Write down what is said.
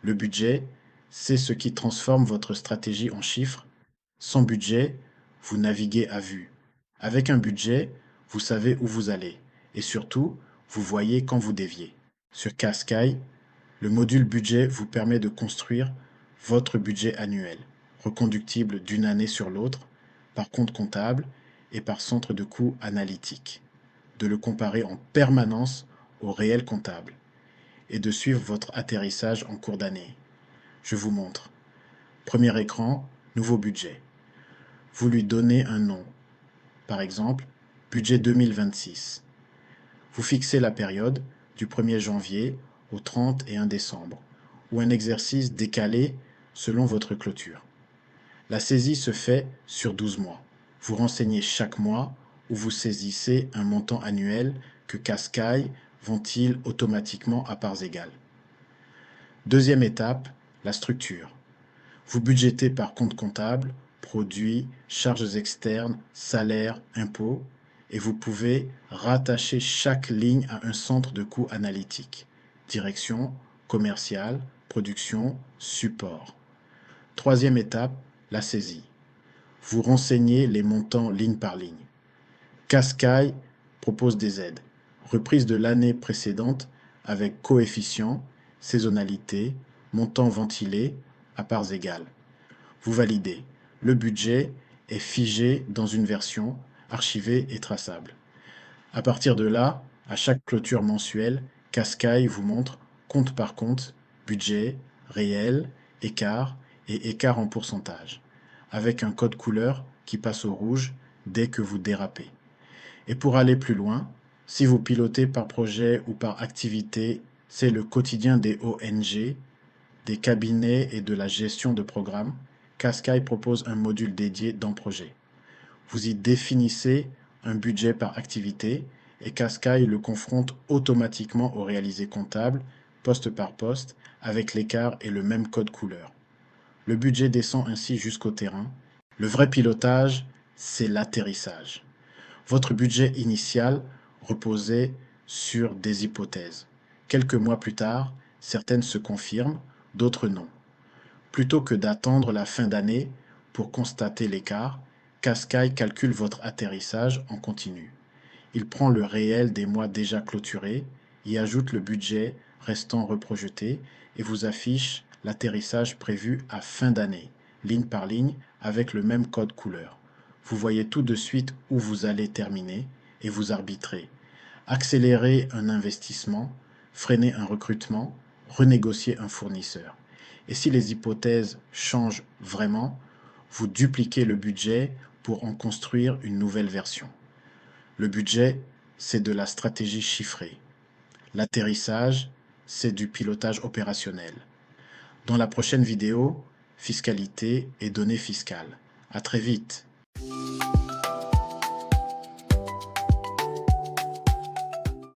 Le budget, c'est ce qui transforme votre stratégie en chiffres. Sans budget, vous naviguez à vue. Avec un budget, vous savez où vous allez. Et surtout, vous voyez quand vous déviez. Sur Qaskai, le module budget vous permet de construire votre budget annuel, reconductible d'une année sur l'autre, par compte comptable et par centre de coûts analytique, de le comparer en permanence au réel comptable et de suivre votre atterrissage en cours d'année. Je vous montre. Premier écran, nouveau budget. Vous lui donnez un nom. Par exemple, budget 2026. Vous fixez la période du 1er janvier au 31 décembre, ou un exercice décalé selon votre clôture. La saisie se fait sur 12 mois. Vous renseignez chaque mois où vous saisissez un montant annuel que Qaskai ventile automatiquement à parts égales. Deuxième étape, la structure. Vous budgétez par compte comptable, produits, charges externes, salaires, impôts, et vous pouvez rattacher chaque ligne à un centre de coûts analytique. Direction, commerciale, production, support. Troisième étape, la saisie. Vous renseignez les montants ligne par ligne. Qaskai propose des aides. Reprise de l'année précédente avec coefficient, saisonnalité, montant ventilé à parts égales. Vous validez. Le budget est figé dans une version archivée et traçable. À partir de là, à chaque clôture mensuelle, Qaskai vous montre compte par compte, budget, réel, écart et écart en pourcentage, avec un code couleur qui passe au rouge dès que vous dérapez. Et pour aller plus loin, si vous pilotez par projet ou par activité, c'est le quotidien des ONG, des cabinets et de la gestion de programmes, Qaskai propose un module dédié dans Projet. Vous y définissez un budget par activité et Qaskai le confronte automatiquement au réalisé comptable, poste par poste, avec l'écart et le même code couleur. Le budget descend ainsi jusqu'au terrain. Le vrai pilotage, c'est l'atterrissage. Votre budget initial reposait sur des hypothèses. Quelques mois plus tard, certaines se confirment, d'autres non. Plutôt que d'attendre la fin d'année pour constater l'écart, Qaskai calcule votre atterrissage en continu. Il prend le réel des mois déjà clôturés, y ajoute le budget restant reprojeté et vous affiche l'atterrissage prévu à fin d'année, ligne par ligne, avec le même code couleur. Vous voyez tout de suite où vous allez terminer et vous arbitrez. Accélérer un investissement, freiner un recrutement, renégocier un fournisseur. Et si les hypothèses changent vraiment, vous dupliquez le budget pour en construire une nouvelle version. Le budget, c'est de la stratégie chiffrée. L'atterrissage, c'est du pilotage opérationnel. Dans la prochaine vidéo, fiscalité et données fiscales. À très vite.